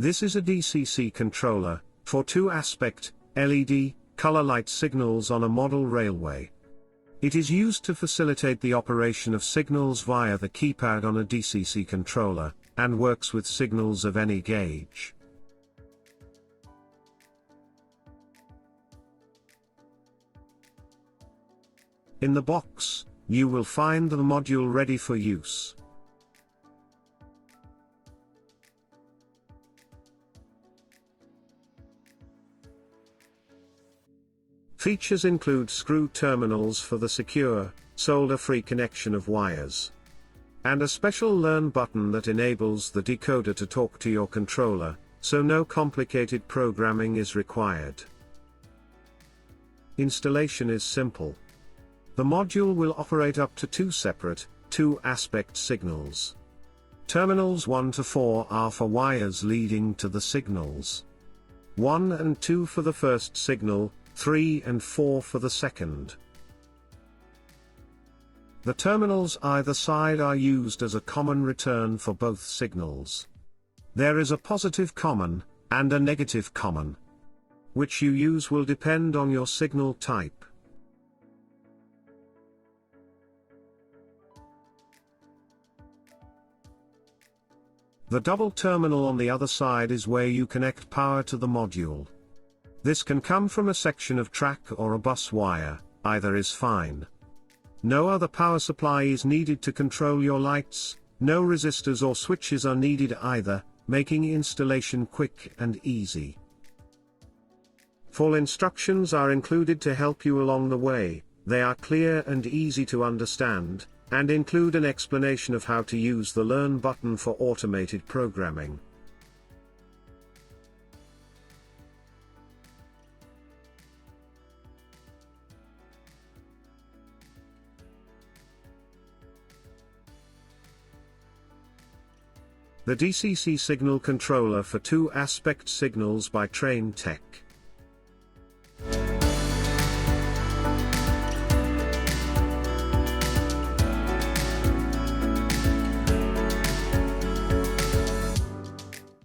This is a DCC controller for two-aspect LED color light signals on a model railway. It is used to facilitate the operation of signals via the keypad on a DCC controller, and works with signals of any gauge. In the box, you will find the module ready for use. Features include screw terminals for the secure, solder-free connection of wires, and a special Learn button that enables the decoder to talk to your controller, so no complicated programming is required. Installation is simple. The module will operate up to two separate, two-aspect signals. Terminals 1 to 4 are for wires leading to the signals. 1 and 2 for the first signal, 3 and 4 for the second. The terminals either side are used as a common return for both signals. There is a positive common, and a negative common. Which you use will depend on your signal type. The double terminal on the other side is where you connect power to the module. This can come from a section of track or a bus wire, either is fine. No other power supply is needed to control your lights, no resistors or switches are needed either, making installation quick and easy. Full instructions are included to help you along the way. They are clear and easy to understand, and include an explanation of how to use the Learn button for automated programming. The DCC signal controller for two-aspect signals by Train Tech.